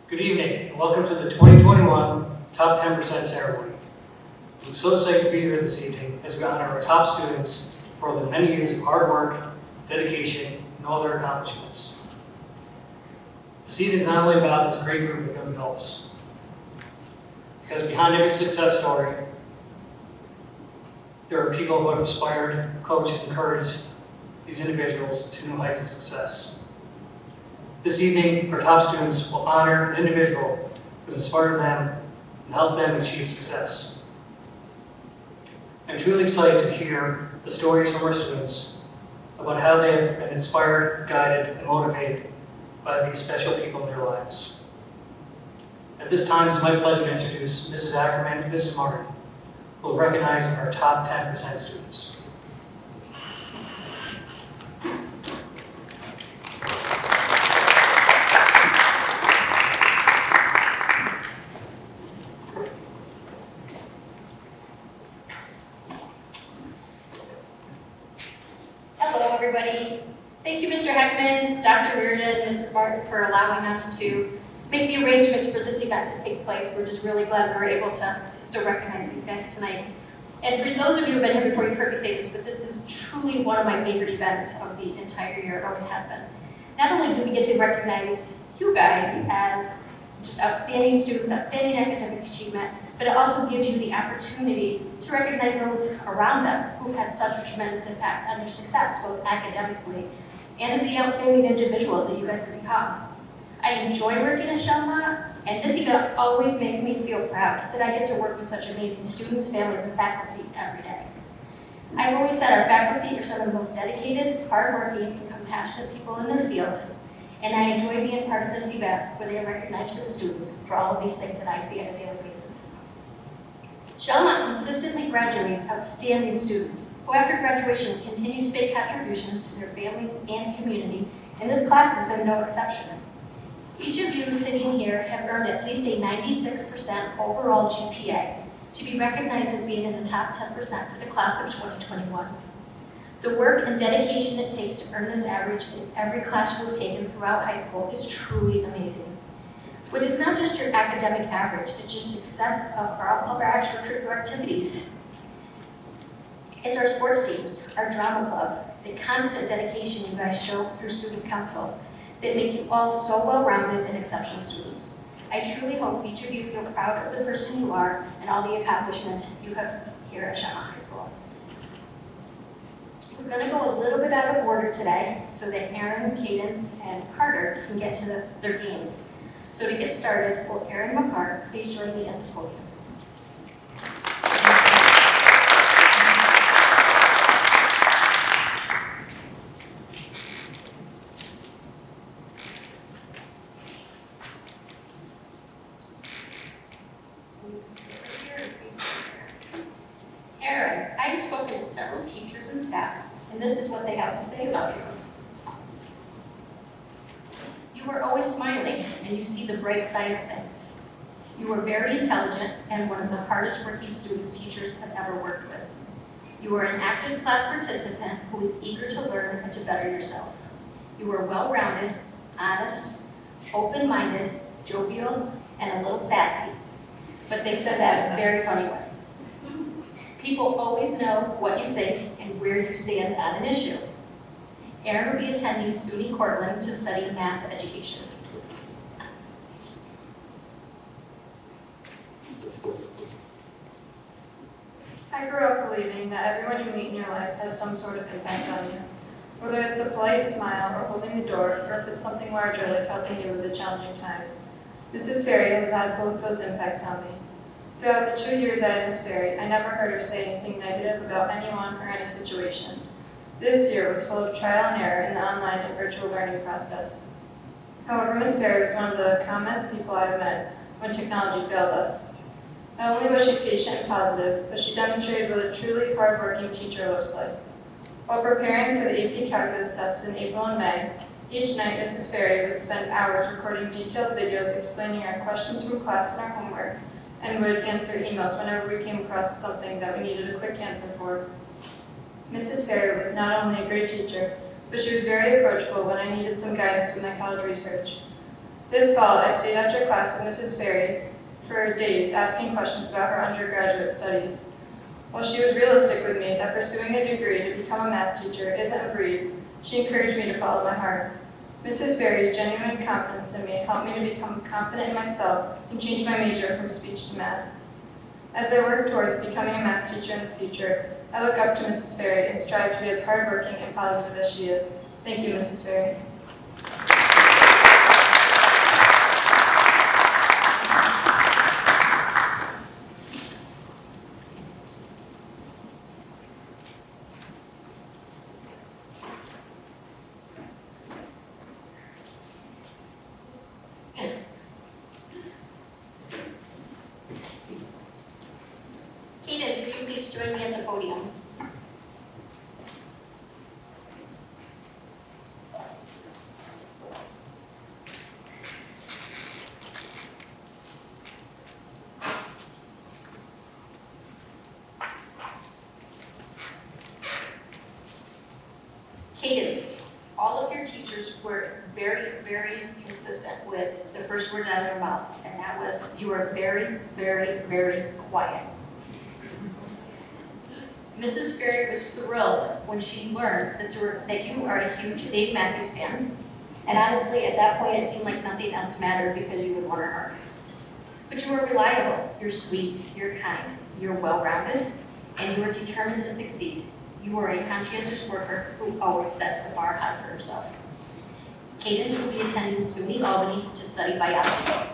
Good evening, and welcome to the 2021 Top 10% Ceremony. I'm so excited to be here this evening as we honor our top students for their many years of hard work, dedication, and all their accomplishments. This evening is not only about this great group of young adults, because behind every success story, there are people who have inspired, coached, and encouraged these individuals to new heights of success. This evening, our top students will honor an individual who has inspired them and helped them achieve success. I'm truly excited to hear the stories from our students about how they have been inspired, guided, and motivated by these special people in their lives. At this time, it's my pleasure to introduce Mrs. Ackerman and Mrs. Martin, who will recognize our top 10% students. Everybody. Thank you, Mr. Heckman, Dr. Reardon, Mrs. Martin, for allowing us to make the arrangements for this event to take place. We're just really glad we were able to still recognize these guys tonight. And for those of you who have been here before, you've heard me say this, but this is truly one of my favorite events of the entire year. It always has been. Not only do we get to recognize you guys as just outstanding students, outstanding academic achievement, but it also gives you the opportunity to recognize those around them who've had such a tremendous impact on their success, both academically and as the outstanding individuals that you guys have become. I enjoy working at Schalmont, and this event always makes me feel proud that I get to work with such amazing students, families, and faculty every day. I've always said our faculty are some of the most dedicated, hardworking, and compassionate people in their field, and I enjoy being part of this event where they are recognized for the students for all of these things that I see on a daily basis. Schalmont consistently graduates outstanding students who after graduation continue to make contributions to their families and community, and this class has been no exception. Each of you sitting here have earned at least a 96% overall GPA to be recognized as being in the top 10% for the class of 2021. The work and dedication it takes to earn this average in every class you have taken throughout high school is truly amazing. But it's not just your academic average, it's your success of all of our extracurricular activities. It's our sports teams, our drama club, the constant dedication you guys show through student council that make you all so well-rounded and exceptional students. I truly hope each of you feel proud of the person you are and all the accomplishments you have here at Schalmont High School. We're going to go a little bit out of order today so that Aaron, Cadence, and Carter can get to their games. So to get started, will Aaron McCart please join me at the podium? Aaron, I have spoken to several teachers and staff, and this is what they have to say about you. You are always smiling, and you see the bright side of things. You are very intelligent and one of the hardest working students teachers have ever worked with. You are an active class participant who is eager to learn and to better yourself. You are well-rounded, honest, open-minded, jovial, and a little sassy. But they said that in a very funny way. People always know what you think and where you stand on an issue. Aaron will be attending SUNY Cortland to study math education. I grew up believing that everyone you meet in your life has some sort of impact on you. Whether it's a polite smile or holding the door, or if it's something larger like helping you with a challenging time. Mrs. Ferry has had both those impacts on me. Throughout the 2 years I had Miss Ferry, I never heard her say anything negative about anyone or any situation. This year was full of trial and error in the online and virtual learning process. However, Miss Ferry was one of the calmest people I have met when technology failed us. Not only was she patient and positive, but she demonstrated what a truly hard-working teacher looks like. While preparing for the AP Calculus tests in April and May, each night Mrs. Ferry would spend hours recording detailed videos explaining our questions from class and our homework, and would answer emails whenever we came across something that we needed a quick answer for. Mrs. Ferry was not only a great teacher, but she was very approachable when I needed some guidance with my college research. This fall, I stayed after class with Mrs. Ferry for days asking questions about her undergraduate studies. While she was realistic with me that pursuing a degree to become a math teacher isn't a breeze, she encouraged me to follow my heart. Mrs. Ferry's genuine confidence in me helped me to become confident in myself and change my major from speech to math. As I work towards becoming a math teacher in the future, I look up to Mrs. Ferry and strive to be as hardworking and positive as she is. Thank you, Mrs. Ferry. Cadence, will you please join me at the podium? Cadence, all of your teachers were very, very consistent with the first words out of their mouths, and that was, you are very, very, very quiet. Mrs. Ferry was thrilled when she learned that you are a huge Dave Matthews fan, and honestly, at that point, it seemed like nothing else mattered because you would honor her. But you were reliable, you're sweet, you're kind, you're well-rounded, and you are determined to succeed. You are a conscientious worker who always sets the bar high for herself. Cadence will be attending SUNY Albany to study biology.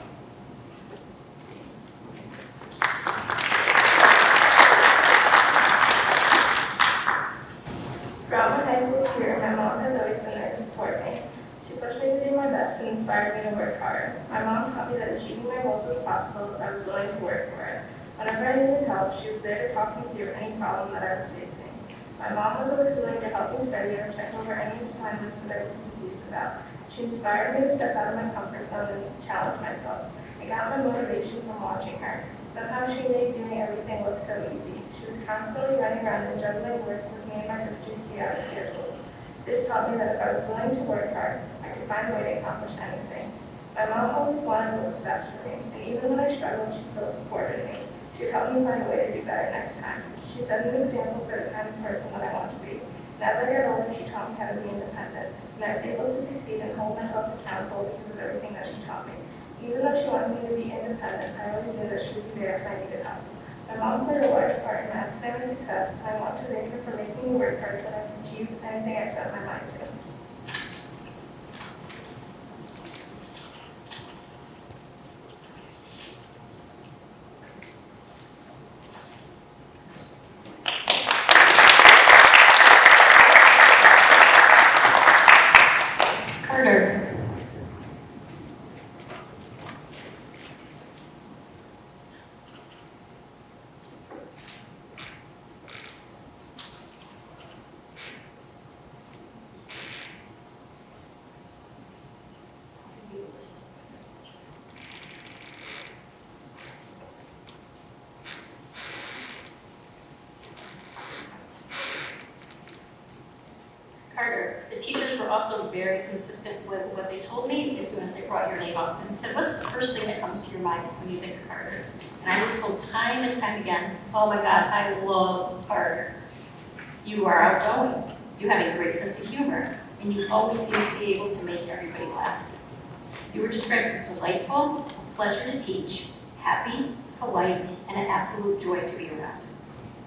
Throughout my high school career, my mom has always been there to support me. She pushed me to do my best and inspired me to work hard. My mom taught me that achieving my goals was possible if I was willing to work for it. Whenever I needed help, she was there to talk me through any problem that I was facing. My mom was always willing to help me study or check over any assignments that I was confused about. She inspired me to step out of my comfort zone and challenge myself. I got my motivation from watching her. Somehow she made doing everything look so easy. She was constantly running around and juggling work with me and my sister's chaotic schedules. This taught me that if I was willing to work hard, I could find a way to accomplish anything. My mom always wanted what was best for me, and even when I struggled, she still supported me. She would help me find a way to do better next time. She set an example for the kind of person that I want to be. And as I got older, she taught me how to be independent, and I was able to succeed and hold myself accountable because of everything that she taught me. Even though she wanted me to be independent, I always knew that she would be there if I needed help. My mom played a large part in my academic success, and I want to thank her for making me work hard so that I can achieve anything I set my mind to. Carter, the teachers were also very consistent with what they told me as soon as they brought your name up. And they said, what's the first thing that comes to your mind when you think of Carter? And I was told time and time again, oh my God, I love Carter. You are outgoing. You have a great sense of humor. And you always seem to be able to make everybody laugh. You were described as delightful, a pleasure to teach, happy, polite, and an absolute joy to be around.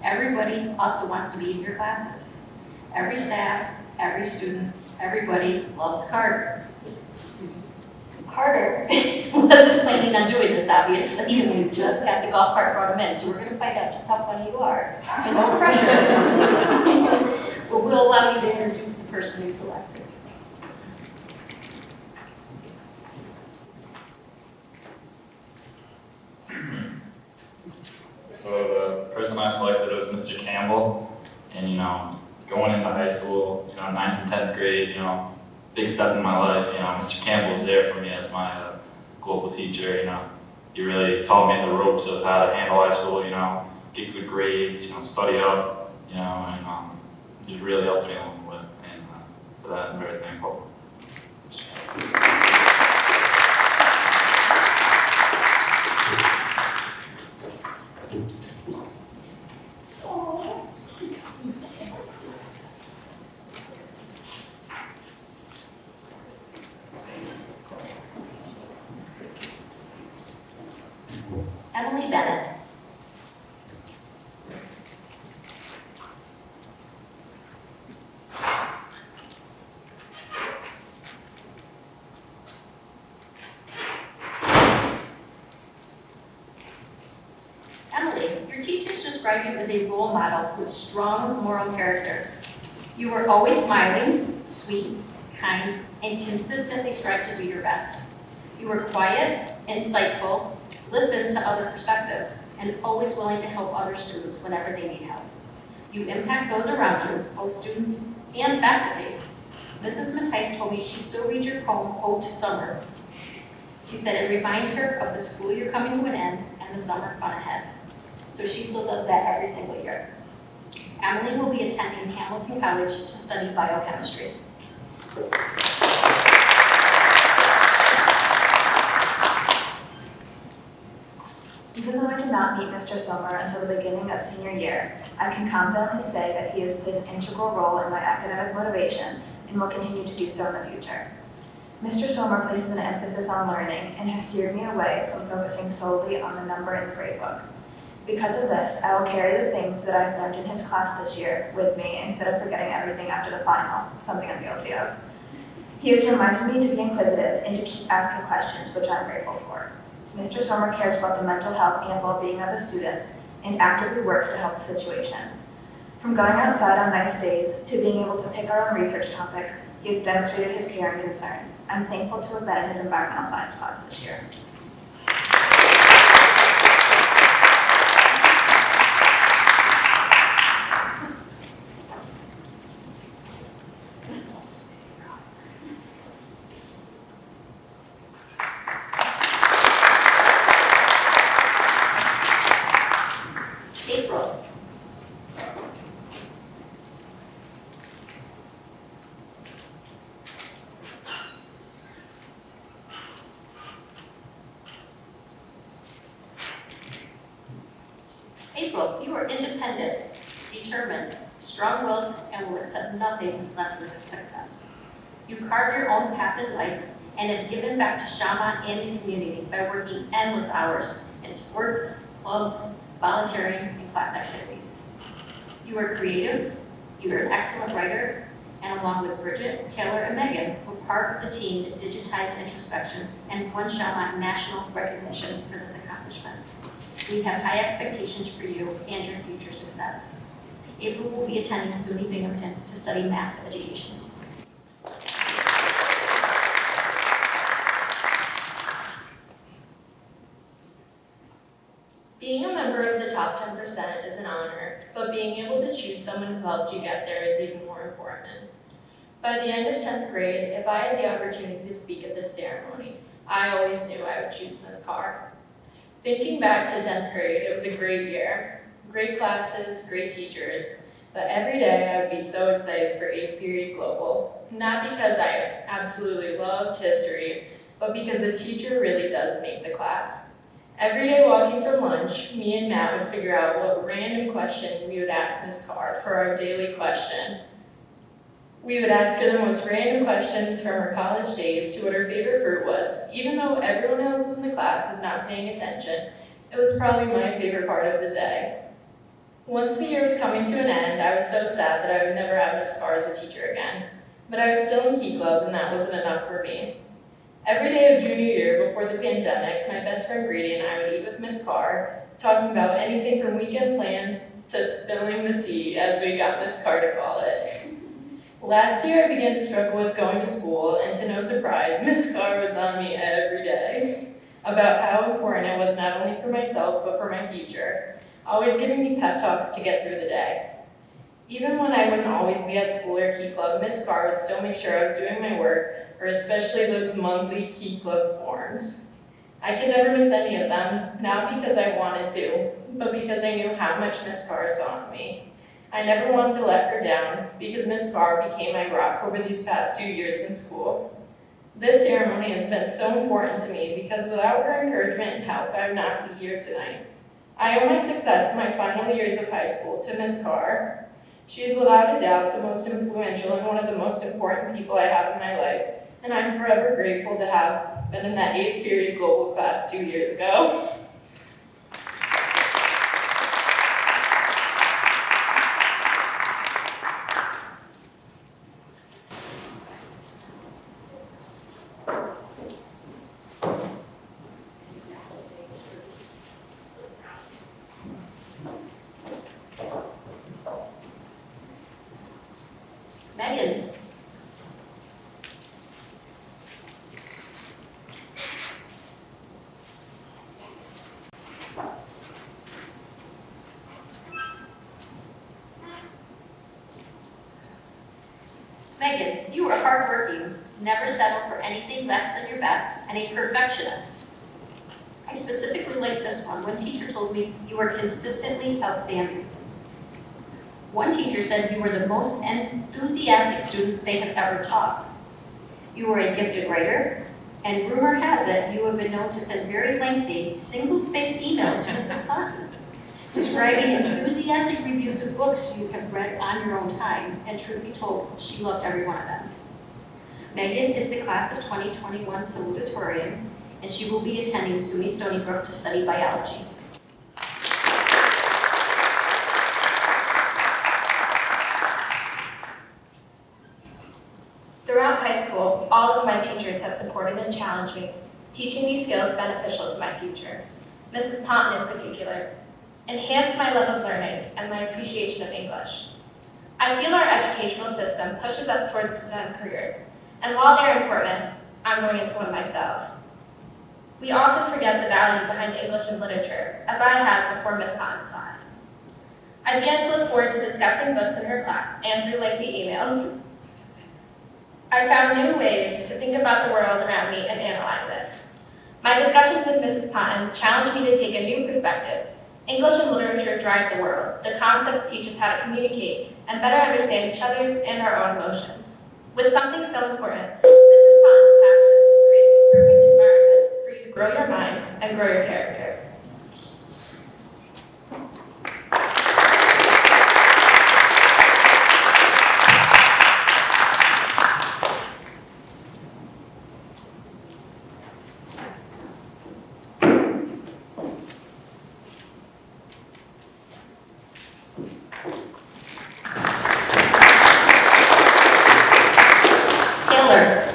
Everybody also wants to be in your classes. Every staff, every student, everybody loves Carter. Carter wasn't planning on doing this, obviously. You just got the golf cart brought him in, so we're going to find out just how funny you are. And no pressure. But we'll allow you to introduce the person you selected. So the person I selected was Mr. Campbell, and going into high school, 9th and 10th grade, big step in my life. Mr. Campbell was there for me as my global teacher. He really taught me the ropes of how to handle high school. Get good grades, study up, and just really helped me along the way. And for that, I'm very thankful. Mr. Campbell. Emily Bennett. Emily, your teachers describe you as a role model with strong moral character. You were always smiling, sweet, kind, and consistently strive to do your best. You were quiet, insightful, listened to other perspectives, and always willing to help other students whenever they need help. You impact those around you, both students and faculty. Mrs. Mattice told me she still reads your poem, Ode to Summer. She said it reminds her of the school year coming to an end and the summer fun ahead. So she still does that every single year. Emily will be attending Hamilton College to study biochemistry. Even though I did not meet Mr. Sommer until the beginning of senior year, I can confidently say that he has played an integral role in my academic motivation and will continue to do so in the future. Mr. Sommer places an emphasis on learning and has steered me away from focusing solely on the number in the gradebook. Because of this, I will carry the things that I've learned in his class this year with me instead of forgetting everything after the final, something I'm guilty of. He has reminded me to be inquisitive and to keep asking questions, which I'm grateful for. Mr. Sommer cares about the mental health and well-being of his students and actively works to help the situation. From going outside on nice days to being able to pick our own research topics, he has demonstrated his care and concern. I'm thankful to have been in his environmental science class this year. April. April, you are independent, determined, strong-willed, and will accept nothing less than success. You carve your own path in life and have given back to Schalmont and the community by working endless hours in sports, clubs, volunteering, and class activities. You are creative, you are an excellent writer, and along with Bridget, Taylor, and Megan, were part of the team that digitized introspection and won Schalmont national recognition for this accomplishment. We have high expectations for you and your future success. April will be attending SUNY Binghamton to study math education. Being a member of the top 10% is an honor, but being able to choose someone who helped you get there is even more important. By the end of 10th grade, if I had the opportunity to speak at this ceremony, I always knew I would choose Ms. Carr. Thinking back to 10th grade, it was a great year. Great classes, great teachers, but every day I would be so excited for 8th period global. Not because I absolutely loved history, but because the teacher really does make the class. Every day walking from lunch, me and Matt would figure out what random question we would ask Ms. Carr for our daily question. We would ask her the most random questions from her college days to what her favorite fruit was. Even though everyone else in the class was not paying attention, it was probably my favorite part of the day. Once the year was coming to an end, I was so sad that I would never have Ms. Carr as a teacher again. But I was still in Key Club, and that wasn't enough for me. Every day of junior year before the pandemic, my best friend Grady and I would eat with Ms. Carr, talking about anything from weekend plans to spilling the tea, as we got Ms. Carr to call it. Last year, I began to struggle with going to school, and to no surprise, Ms. Carr was on me every day about how important it was not only for myself, but for my future, always giving me pep talks to get through the day. Even when I wouldn't always be at school or Key Club, Ms. Carr would still make sure I was doing my work, or especially those monthly Key Club forms. I could never miss any of them, not because I wanted to, but because I knew how much Ms. Carr saw in me. I never wanted to let her down, because Ms. Carr became my rock over these past 2 years in school. This ceremony has been so important to me because without her encouragement and help, I would not be here tonight. I owe my success in my final years of high school to Ms. Carr. She is without a doubt the most influential and one of the most important people I have in my life, and I'm forever grateful to have been in that 8th period global class 2 years ago. You are hardworking, never settle for anything less than your best, and a perfectionist. I specifically like this one. One teacher told me you are consistently outstanding. One teacher said you were the most enthusiastic student they have ever taught. You are a gifted writer, and rumor has it you have been known to send very lengthy, single-spaced emails to Mrs. Cotton, describing enthusiastic reviews of books you have read on your own time, and truth be told, she loved every one of them. Megan is the class of 2021 salutatorian, and she will be attending SUNY Stony Brook to study biology. Throughout high school, all of my teachers have supported and challenged me, teaching me skills beneficial to my future. Mrs. Ponton in particular enhanced my love of learning and my appreciation of English. I feel our educational system pushes us towards STEM careers, and while they're important, I'm going into one myself. We often forget the value behind English and literature, as I had before Miss Ponton's class. I began to look forward to discussing books in her class and through lengthy emails. I found new ways to think about the world around me and analyze it. My discussions with Mrs. Ponton challenged me to take a new perspective. English and literature drive the world. The concepts teach us how to communicate and better understand each other's and our own emotions. With something so important, Mrs. Ponton's passion creates the perfect environment for you to grow your mind and grow your character. Taylor.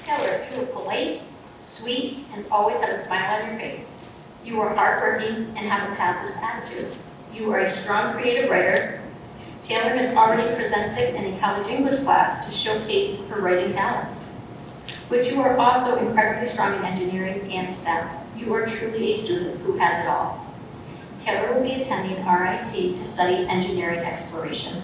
Taylor, you are polite, sweet, and always have a smile on your face. You are hardworking and have a positive attitude. You are a strong creative writer. Taylor has already presented in a college English class to showcase her writing talents. But you are also incredibly strong in engineering and STEM. You are truly a student who has it all. Taylor will be attending RIT to study engineering exploration.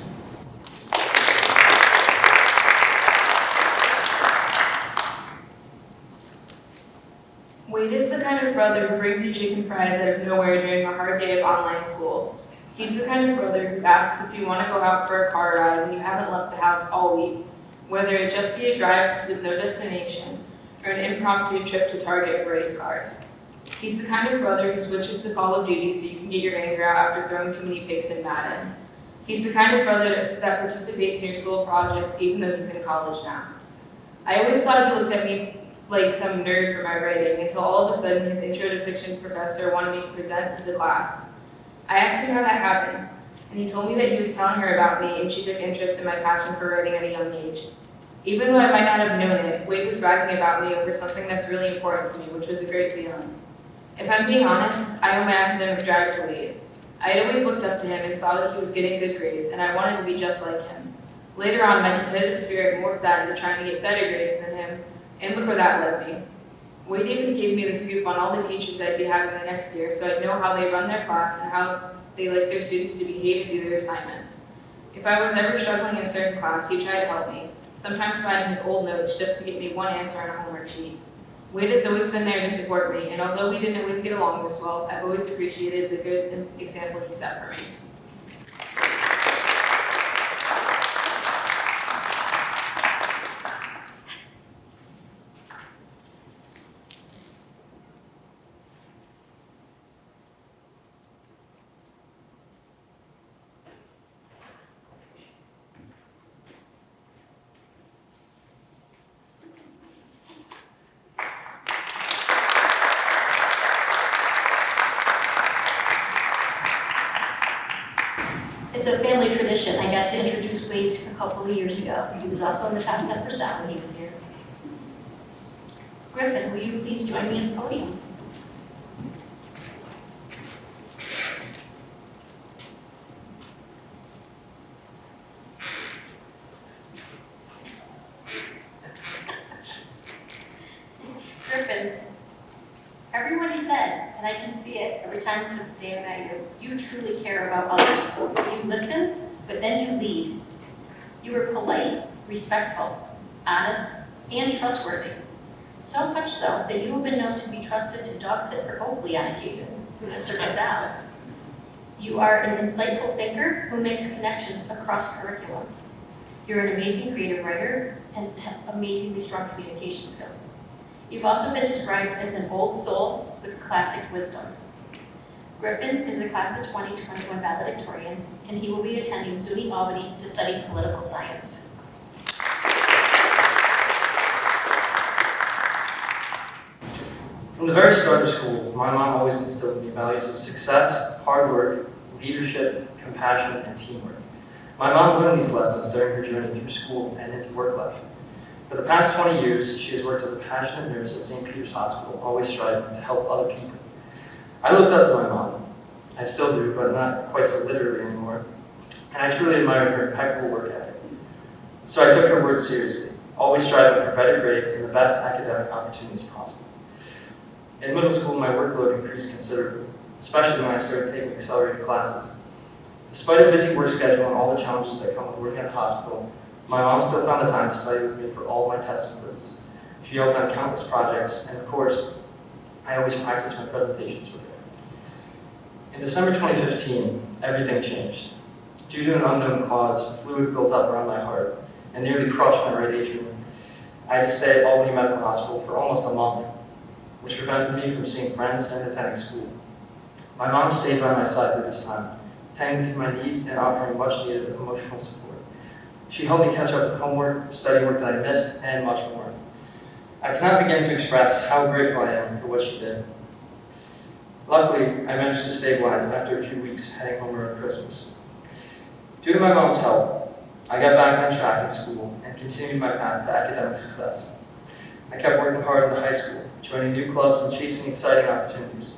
Wade is the kind of brother who brings you chicken fries out of nowhere during a hard day of online school. He's the kind of brother who asks if you want to go out for a car ride when you haven't left the house all week, whether it just be a drive with no destination or an impromptu trip to Target for race cars. He's the kind of brother who switches to Call of Duty so you can get your anger out after throwing too many picks in Madden. He's the kind of brother that participates in your school projects even though he's in college now. I always thought he looked at me like some nerd for my writing until all of a sudden his intro to fiction professor wanted me to present to the class. I asked him how that happened, and he told me that he was telling her about me and she took interest in my passion for writing at a young age. Even though I might not have known it, Wade was bragging about me over something that's really important to me, which was a great feeling. If I'm being honest, I owe my academic drive to Wade. I had always looked up to him and saw that he was getting good grades, and I wanted to be just like him. Later on, my competitive spirit morphed that into trying to get better grades than him, and look where that led me. Wade even gave me the scoop on all the teachers I'd be having the next year, so I'd know how they run their class and how they like their students to behave and do their assignments. If I was ever struggling in a certain class, he'd try to help me, sometimes finding his old notes just to get me one answer on a homework sheet. Wade has always been there to support me, and although we didn't always get along this well, I've always appreciated the good example he set for me. It's a family tradition. I got to introduce Wade a couple of years ago. He was also in the top 10% when he was here. Griffin, will you please join me at the podium? Griffin, everyone he said, and I can see it every time since the day I met you, you truly care about others. You listen, but then you lead. You were polite, respectful, honest, and trustworthy. So much so that you have been known to be trusted to dog sit for Oakley on occasion through Mr. Gasal. You are an insightful thinker who makes connections across curriculum. You're an amazing creative writer and have amazingly strong communication skills. You've also been described as an old soul with classic wisdom. Griffin is the class of 2021 valedictorian, and he will be attending SUNY Albany to study political science. From the very start of school, my mom always instilled in me values of success, hard work, leadership, compassion, and teamwork. My mom learned these lessons during her journey through school and into work life. For the past 20 years, she has worked as a passionate nurse at St. Peter's Hospital, always striving to help other people. I looked up to my mom. I still do, but not quite so literally anymore. And I truly admired her impeccable work ethic. So I took her words seriously, always striving for better grades and the best academic opportunities possible. In middle school, my workload increased considerably, especially when I started taking accelerated classes. Despite a busy work schedule and all the challenges that come with working at the hospital, my mom still found the time to study with me for all my testing quizzes. She helped on countless projects, and of course, I always practiced my presentations with her. In December 2015, everything changed. Due to an unknown cause, fluid built up around my heart and nearly crushed my right atrium. I had to stay at Albany Medical Hospital for almost a month, which prevented me from seeing friends and attending school. My mom stayed by my side through this time, tending to my needs and offering much needed emotional support. She helped me catch up with homework, study work that I missed, and much more. I cannot begin to express how grateful I am for what she did. Luckily, I managed to stabilize after a few weeks heading home around Christmas. Due to my mom's help, I got back on track in school and continued my path to academic success. I kept working hard in the high school, joining new clubs and chasing exciting opportunities.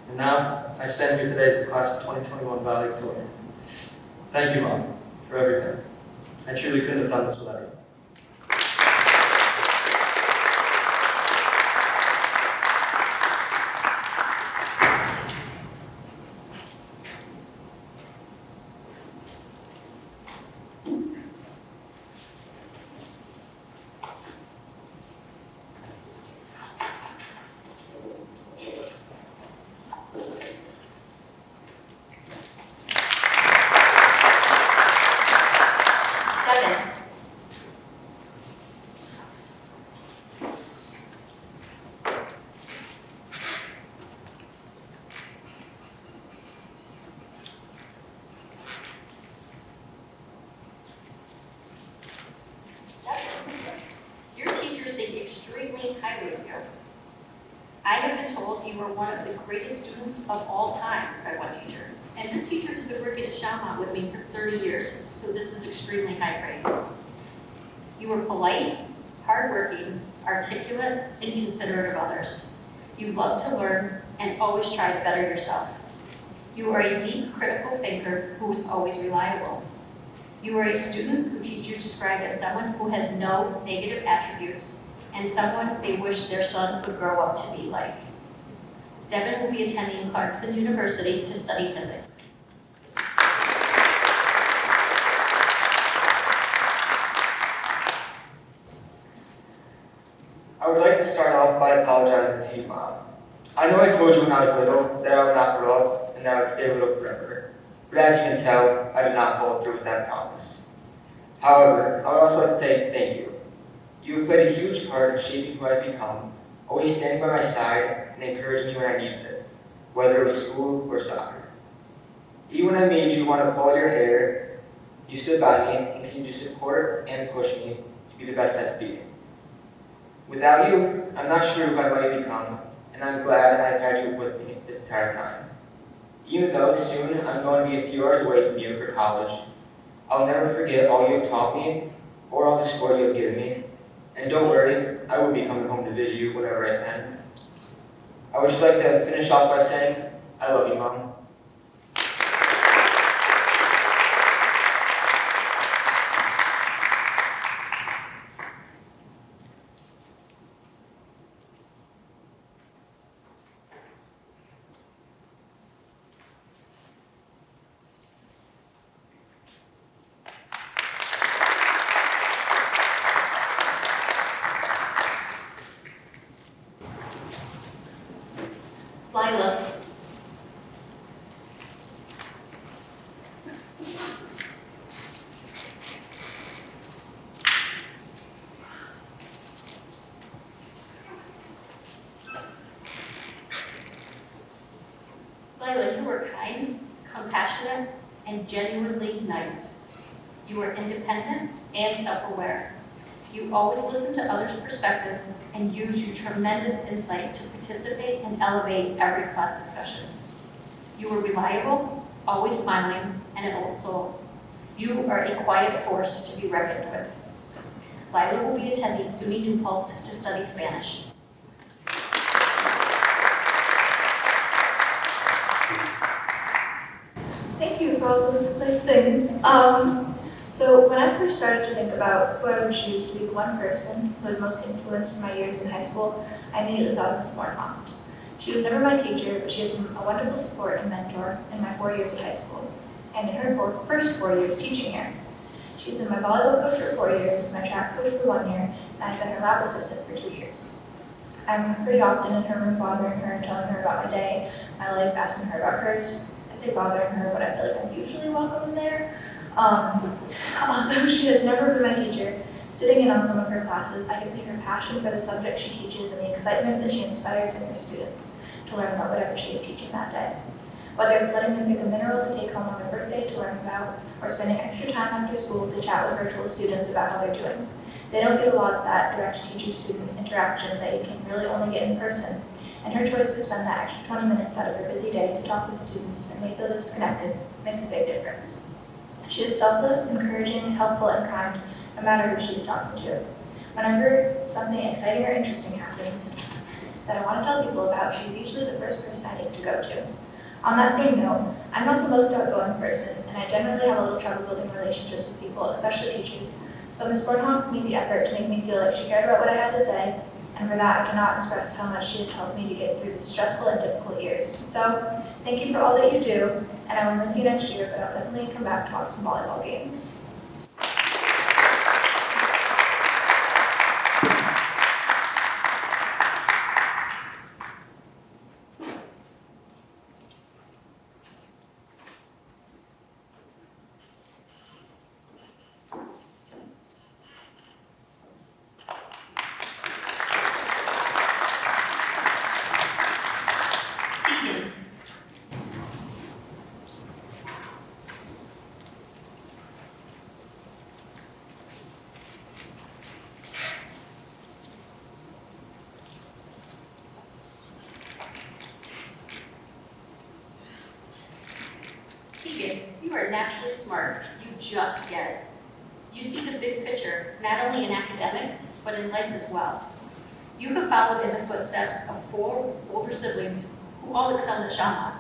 And now, I stand here today as the class of 2021 valedictorian. Thank you, Mom, for everything. I truly couldn't have done this without you. Your teachers think extremely highly of you. I have been told you are one of the greatest students of all time by one teacher. And this teacher has been working at Schalmont with me for 30 years, so this is extremely high praise. You were polite, hardworking, articulate, and considerate of others. You love to learn and always try to better yourself. You are a deep, critical thinker who is always reliable. You are a student who teachers describe as someone who has no negative attributes and someone they wish their son would grow up to be like. Devin will be attending Clarkson University to study physics. I would like to start off by apologizing to you, Mom. I know I told you when I was little that I would not grow up and that I would stay little forever. But as you can tell, I did not follow through with that promise. However, I would also like to say thank you. You have played a huge part in shaping who I've become, always standing by my side and encouraging me when I needed it, whether it was school or soccer. Even when I made you want to pull out your hair, you stood by me and continued to support and push me to be the best I could be. Without you, I'm not sure who I might become, and I'm glad I've had you with me this entire time. Even though soon I'm going to be a few hours away from you for college, I'll never forget all you have taught me or all the support you have given me. And don't worry, I will be coming home to visit you whenever I can. I would just like to finish off by saying, I love you, Mom. Lila, you were kind, compassionate, and genuinely nice. You were independent and self-aware. You always listened to others' perspectives and used your tremendous insight to participate and elevate every class discussion. You were reliable, always smiling, and an old soul. You are a quiet force to be reckoned with. Lila will be attending SUNY New Paltz to study Spanish. Thank you for all those nice things. So when I first started to think about who I would choose to be the one person who was most influenced in my years in high school, I immediately thought of Ms. Mortmont. She was never my teacher, but she has been a wonderful support and mentor in my 4 years at high school, and in her first 4 years teaching here. She's been my volleyball coach for 4 years, my track coach for 1 year, and I've been her lab assistant for 2 years. I'm pretty often in her room bothering her and telling her about my day, my life, asking her about hers. I say bothering her, but I feel like I'm usually welcome there. Although she has never been my teacher, sitting in on some of her classes, I can see her passion for the subject she teaches and the excitement that she inspires in her students to learn about whatever she is teaching that day. Whether it's letting them pick a mineral to take home on their birthday to learn about, or spending extra time after school to chat with virtual students about how they're doing. They don't get a lot of that direct teacher-student interaction that you can really only get in person, and her choice to spend that extra 20 minutes out of her busy day to talk with students and they feel disconnected makes a big difference. She is selfless, encouraging, helpful, and kind, no matter who she is talking to. Whenever something exciting or interesting happens that I want to tell people about, she's usually the first person I think to go to. On that same note, I'm not the most outgoing person, and I generally have a little trouble building relationships with people, especially teachers. But Ms. Bornhoff made the effort to make me feel like she cared about what I had to say, and for that I cannot express how much she has helped me to get through these stressful and difficult years. So, thank you for all that you do, and I will miss you next year, but I'll definitely come back to watch some volleyball games. Tegan. Tegan, you are naturally smart. You just get it. You see the big picture, not only in academics, but in life as well. You have followed in the footsteps of 4 older siblings who all excelled at Schalmont.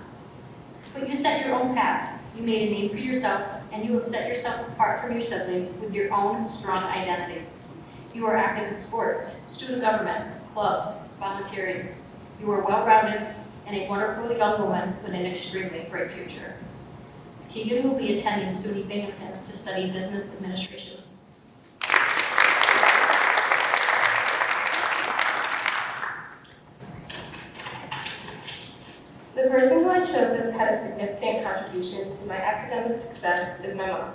But you set your own path. You made a name for yourself, and you have set yourself apart from your siblings with your own strong identity. You are active in sports, student government, clubs, volunteering. You are well-rounded and a wonderful young woman with an extremely bright future. Tegan will be attending SUNY Binghamton to study business administration. The person who I chose has had a significant contribution to my academic success is my mom.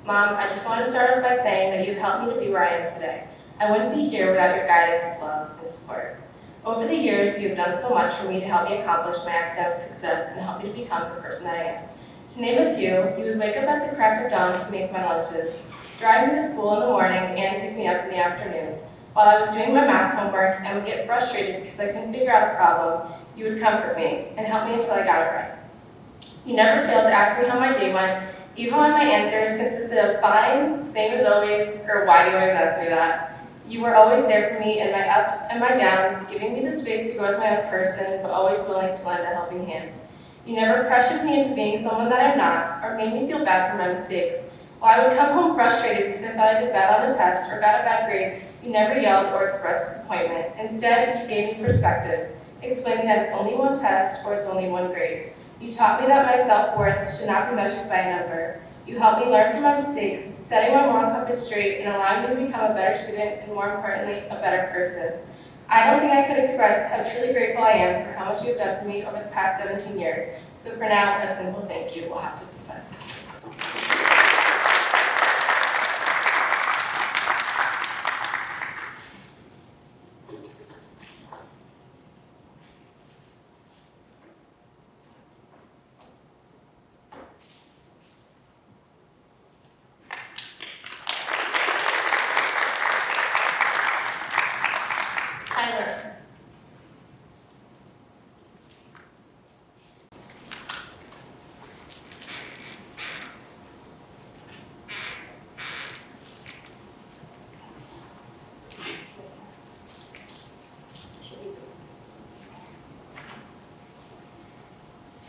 Mom, I just want to start off by saying that you've helped me to be where I am today. I wouldn't be here without your guidance, love, and support. Over the years, you have done so much for me to help me accomplish my academic success and help me to become the person that I am. To name a few, you would wake up at the crack of dawn to make my lunches, drive me to school in the morning, and pick me up in the afternoon. While I was doing my math homework and would get frustrated because I couldn't figure out a problem, you would comfort me and help me until I got it right. You never failed to ask me how my day went, even when my answers consisted of fine, same as always, or why do you always ask me that? You were always there for me in my ups and my downs, giving me the space to grow as my own person, but always willing to lend a helping hand. You never pressured me into being someone that I'm not, or made me feel bad for my mistakes. While I would come home frustrated because I thought I did bad on the test or got a bad grade, you never yelled or expressed disappointment. Instead, you gave me perspective, explaining that it's only one test or it's only one grade. You taught me that my self-worth should not be measured by a number. You helped me learn from my mistakes, setting my moral compass straight and allowing me to become a better student and, more importantly, a better person. I don't think I could express how truly grateful I am for how much you have done for me over the past 17 years. So for now, a simple thank you will have to suffice.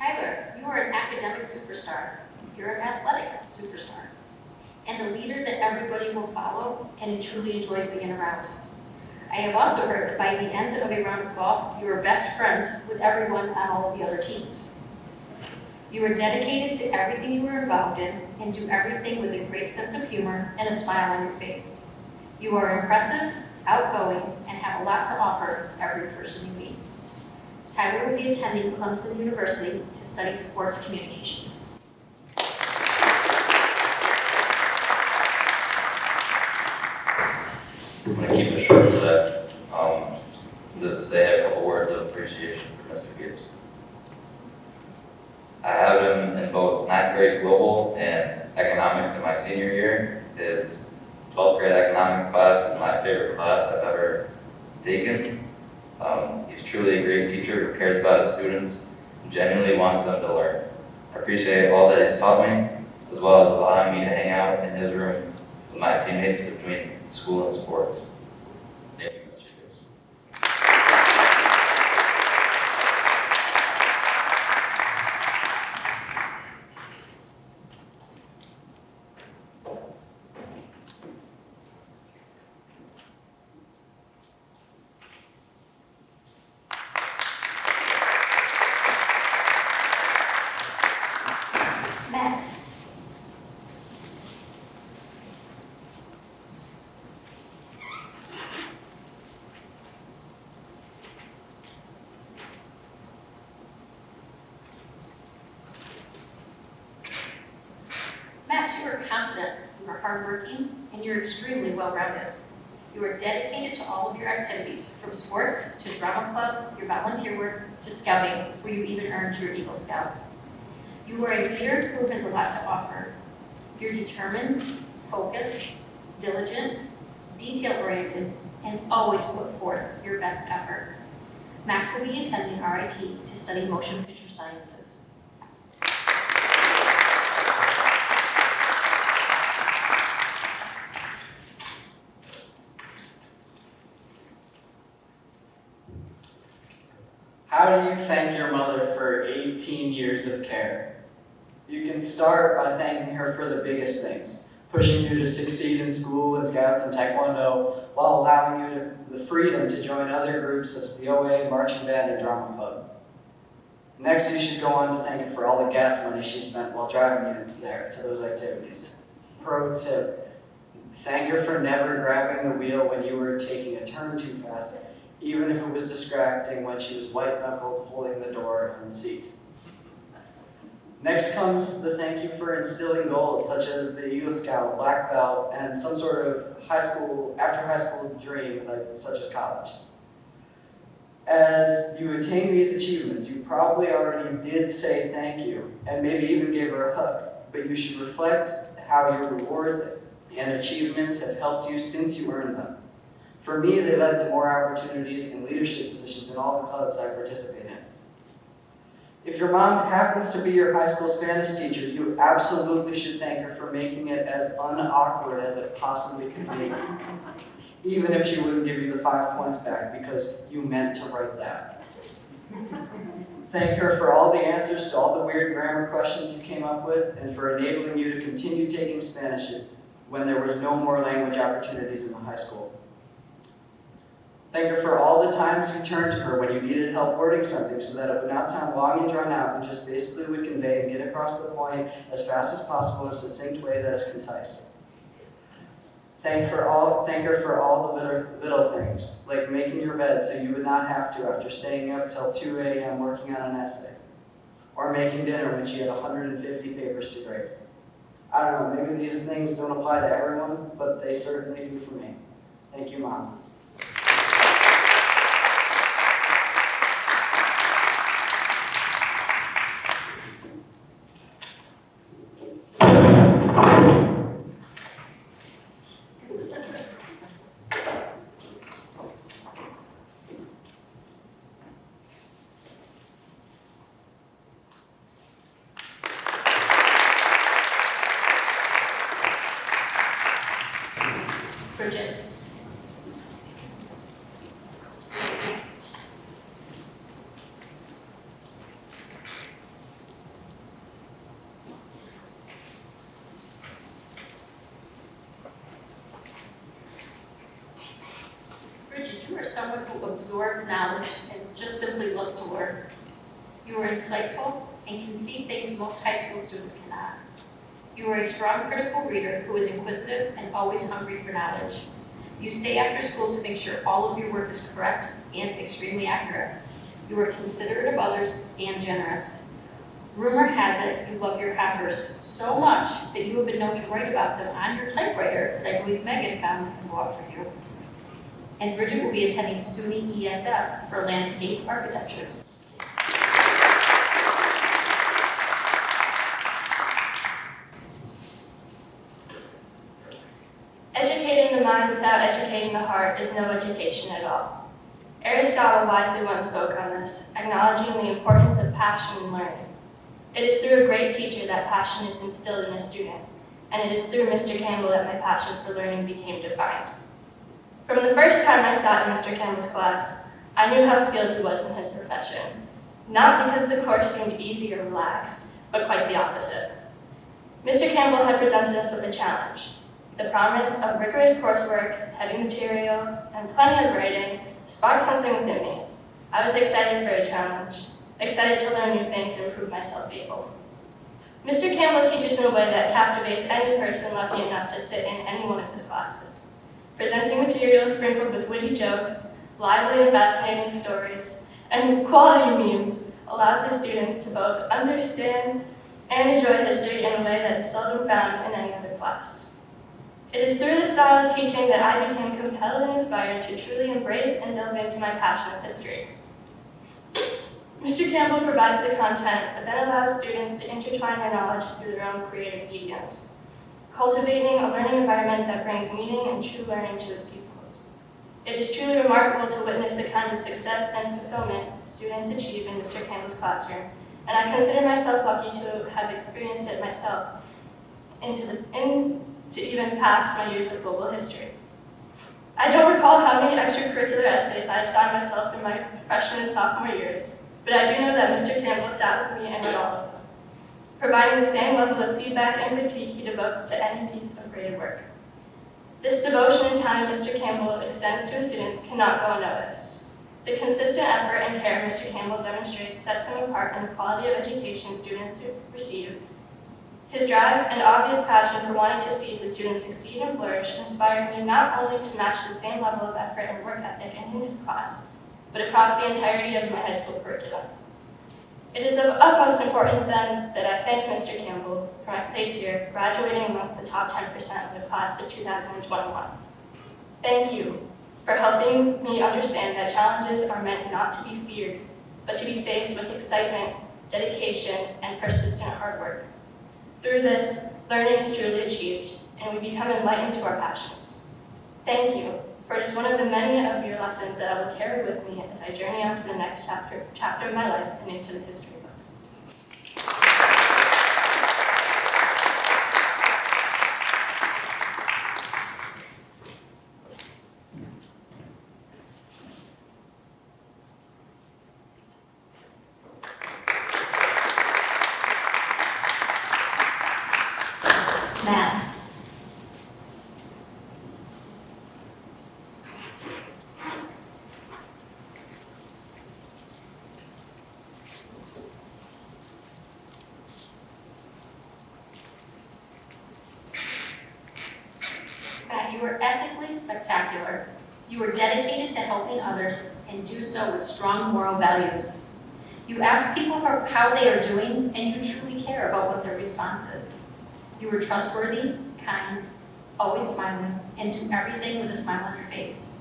Tyler, you are an academic superstar. You're an athletic superstar. And the leader that everybody will follow and who truly enjoys being around. I have also heard that by the end of a round of golf, you are best friends with everyone on all of the other teams. You are dedicated to everything you are involved in and do everything with a great sense of humor and a smile on your face. You are impressive, outgoing, and have a lot to offer every person you meet. Tyler will be attending Clemson University to study sports communications. I'm going to keep it short today. Just to say a couple words of appreciation for Mr. Gibbs. I had him in both 9th grade global and economics in my senior year. His 12th grade economics class is my favorite class I've ever taken. He's truly a great teacher who cares about his students and genuinely wants them to learn. I appreciate all that he's taught me, as well as allowing me to hang out in his room with my teammates between school and sports. Thank you, Mr. Gibbs. Max. Max, you are confident, you are hardworking, and you're extremely well-rounded. You are dedicated to all of your activities, from sports to drama club, your volunteer work, to scouting, where you even earned your Eagle Scout. You are a leader who has a lot to offer. You're determined, focused, diligent, detail-oriented, and always put forth your best effort. Max will be attending RIT to study motion picture sciences. How do you thank your mother for 18 years of care? You can start by thanking her for the biggest things, pushing you to succeed in school and Scouts and Taekwondo, while allowing you the freedom to join other groups such as the OA, Marching Band, and Drama Club. Next, you should go on to thank her for all the gas money she spent while driving you there to those activities. Pro tip, thank her for never grabbing the wheel when you were taking a turn too fast, even if it was distracting when she was white-knuckled holding the door and the seat. Next comes the thank you for instilling goals such as the Eagle Scout, Black Belt, and some sort of after high school dream such as college. As you attain these achievements, you probably already did say thank you and maybe even gave her a hug, but you should reflect how your rewards and achievements have helped you since you earned them. For me, they led to more opportunities and leadership positions in all the clubs I participate in. If your mom happens to be your high school Spanish teacher, you absolutely should thank her for making it as unawkward as it possibly could be. Even if she wouldn't give you the 5 points back because you meant to write that. Thank her for all the answers to all the weird grammar questions you came up with and for enabling you to continue taking Spanish when there was no more language opportunities in the high school. Thank her for all the times you turned to her when you needed help wording something so that it would not sound long and drawn out and just basically would convey and get across the point as fast as possible in a succinct way that is concise. Thank her for all the little things, like making your bed so you would not have to after staying up till 2 a.m. working on an essay, or making dinner when she had 150 papers to grade. I don't know, maybe these things don't apply to everyone, but they certainly do for me. Thank you, Mom. Bridget. someone who absorbs knowledge and just simply loves to learn. You are insightful and can see things most high school students cannot. You are a strong critical reader who is inquisitive and always hungry for knowledge. You stay after school to make sure all of your work is correct and extremely accurate. You are considerate of others and generous. Rumor has it you love your Converse so much that you have been known to write about them on your typewriter that I believe Megan found and bought for you. And Bridget will be attending SUNY ESF for landscape architecture. Educating the mind without educating the heart is no education at all. Aristotle wisely once spoke on this, acknowledging the importance of passion in learning. It is through a great teacher that passion is instilled in a student, and it is through Mr. Campbell that my passion for learning became defined. From the first time I sat in Mr. Campbell's class, I knew how skilled he was in his profession, not because the course seemed easy or relaxed, but quite the opposite. Mr. Campbell had presented us with a challenge. The promise of rigorous coursework, heavy material, and plenty of writing sparked something within me. I was excited for a challenge, excited to learn new things and prove myself able. Mr. Campbell teaches in a way that captivates any person lucky enough to sit in any one of his classes. Presenting material sprinkled with witty jokes, lively and fascinating stories, and quality memes allows his students to both understand and enjoy history in a way that is seldom found in any other class. It is through this style of teaching that I became compelled and inspired to truly embrace and delve into my passion of history. Mr. Campbell provides the content that then allows students to intertwine their knowledge through their own creative mediums, cultivating a learning environment that brings meaning and true learning to his pupils. It is truly remarkable to witness the kind of success and fulfillment students achieve in Mr. Campbell's classroom, and I consider myself lucky to have experienced it myself to even past my years of global history. I don't recall how many extracurricular essays I assigned myself in my freshman and sophomore years, but I do know that Mr. Campbell sat with me and read all of them, providing the same level of feedback and critique he devotes to any piece of graded work. This devotion and time Mr. Campbell extends to his students cannot go unnoticed. The consistent effort and care Mr. Campbell demonstrates sets him apart in the quality of education students receive. His drive and obvious passion for wanting to see his students succeed and flourish inspired me not only to match the same level of effort and work ethic in his class, but across the entirety of my high school curriculum. It is of utmost importance then that I thank Mr. Campbell for my place here, graduating amongst the top 10% of the class of 2021. Thank you for helping me understand that challenges are meant not to be feared, but to be faced with excitement, dedication, and persistent hard work. Through this, learning is truly achieved, and we become enlightened to our passions. Thank you, for it is one of the many of your lessons that I will carry with me as I journey on to the next chapter of my life and into the history books. Matt. Matt, you are ethically spectacular. You are dedicated to helping others and do so with strong moral values. You ask people how they are doing, and you truly care about what their response is. You are trustworthy, kind, always smiling, and do everything with a smile on your face.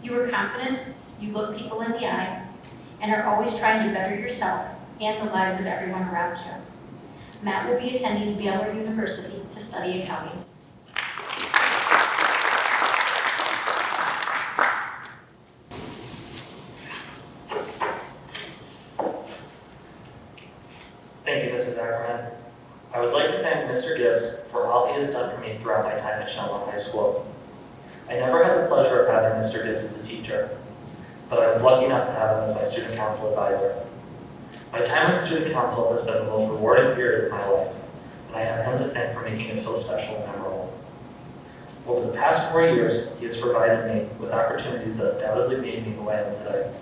You are confident, you look people in the eye, and are always trying to better yourself and the lives of everyone around you. Matt will be attending Baylor University to study accounting. Thank you, Mrs. Ackerman. I would like to thank Mr. Gibbs for all he has done for me throughout my time at Schalmont High School. I never had the pleasure of having Mr. Gibbs as a teacher, but I was lucky enough to have him as my student council advisor. My time on student council has been the most rewarding period of my life, and I have him to thank for making it so special and memorable. Over the past 4 years, he has provided me with opportunities that undoubtedly made me who I am today.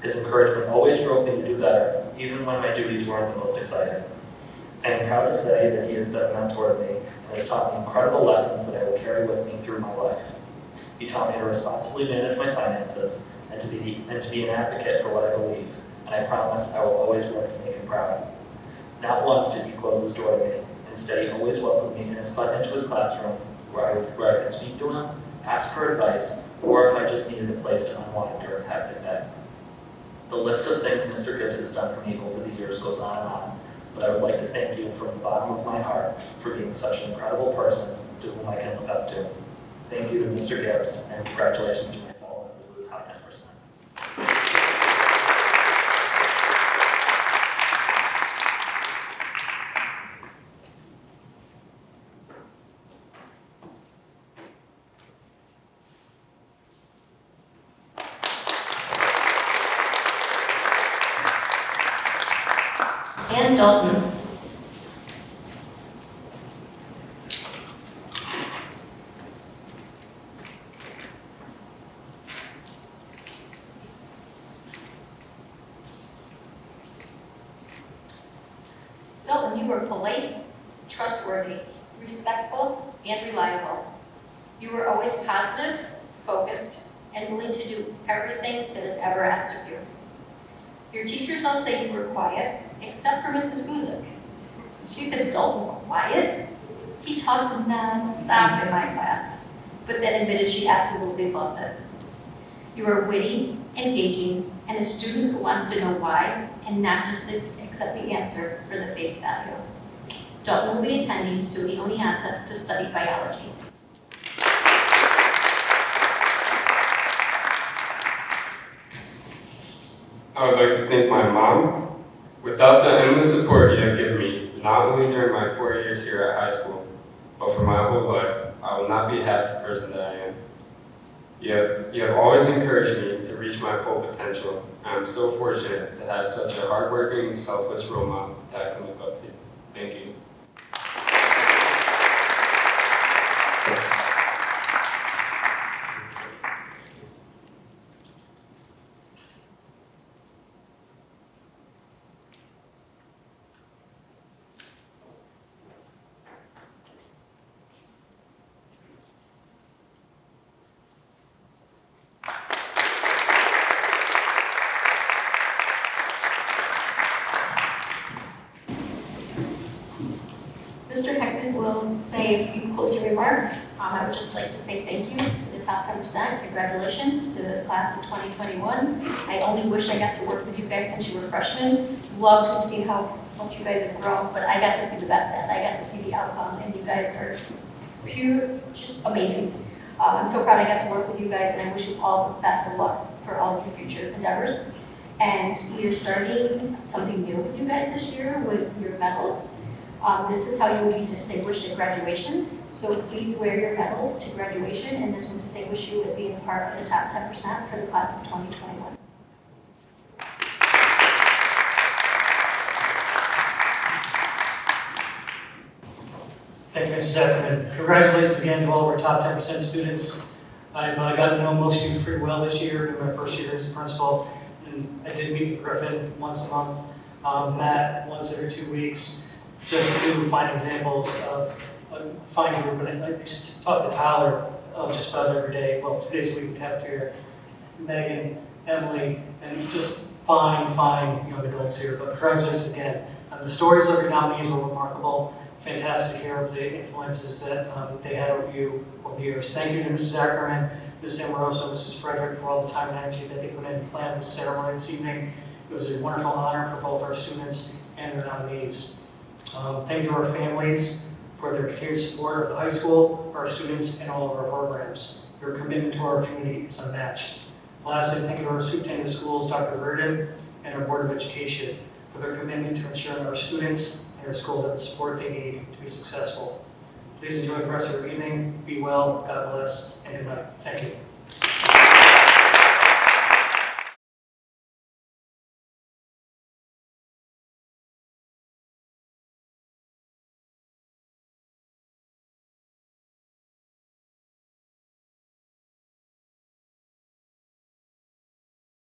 His encouragement always drove me to do better, even when my duties weren't the most exciting. I am proud to say that he has been a mentor to me and has taught me incredible lessons that I will carry with me through my life. He taught me to responsibly manage my finances and to be an advocate for what I believe, and I promise I will always work to make him proud. Not once did he close his door to me. Instead, he always welcomed me into his classroom where I could speak to him, ask for advice, or if I just needed a place to unwind during a hectic day. The list of things Mr. Gibbs has done for me over the years goes on and on, but I would like to thank you from the bottom of my heart for being such an incredible person to whom I can look up to. Thank you to Mr. Gibbs, and congratulations to my fellow members of the top 10%. And Dalton. Dalton, you were polite, trustworthy, respectful, and reliable. You were always positive, focused, and willing to do everything that is ever asked of you. Your teachers all say you were quiet, except for Mrs. Guzik. She said, Dalton, quiet? He talks non-stop in my class, but then admitted she absolutely loves it. You are witty, engaging, and a student who wants to know why, and not just to accept the answer for the face value. Dalton will be attending SUNY Oneonta to study biology. I would like to thank my mom. Without the endless support you have given me, not only during my 4 years here at high school, but for my whole life, I will not be half the person that I am. You have always encouraged me to reach my full potential. I am so fortunate to have such a hardworking, selfless role model that I can look up to. Thank you. Mr. Heckman will say a few closing remarks. I would just like to say thank you to the top 10%. Congratulations to the class of 2021. I only wish I got to work with you guys since you were freshmen. Love to have seen how much you guys have grown, but I got to see the best end. I got to see the outcome, and you guys are pure, just amazing. I'm so proud I got to work with you guys, and I wish you all the best of luck for all of your future endeavors. And we are starting something new with you guys this year with your medals. This is how you will be distinguished at graduation. So please wear your medals to graduation, and this will distinguish you as being a part of the top 10% for the class of 2021. Thank you, Mrs. Ackerman. Congratulations again to all of our top 10% students. I've gotten to know most of you pretty well this year in my first year as a principal. And I did meet with Griffin once a month, Matt once every 2 weeks, just to find examples of fine group. And I used to talk to Tyler just about every day, well, 2 days a week in the cafeteria, Megan, Emily, and just fine young adults here. But congratulations again. The stories of your nominees were remarkable. Fantastic to hear of the influences that they had over you over the years. Thank you to Mrs. Ackerman, Mrs. Amoroso, Mrs. Frederick for all the time and energy that they put in to plan this ceremony this evening. It was a wonderful honor for both our students and their nominees. Thank you to our families for their continued support of the high school, our students, and all of our programs. Your commitment to our community is unmatched. Lastly, thank you to our superintendent of schools, Dr. Reardon, and our Board of Education for their commitment to ensuring our students and our school have the support they need to be successful. Please enjoy the rest of your evening. Be well, God bless, and good night. Thank you.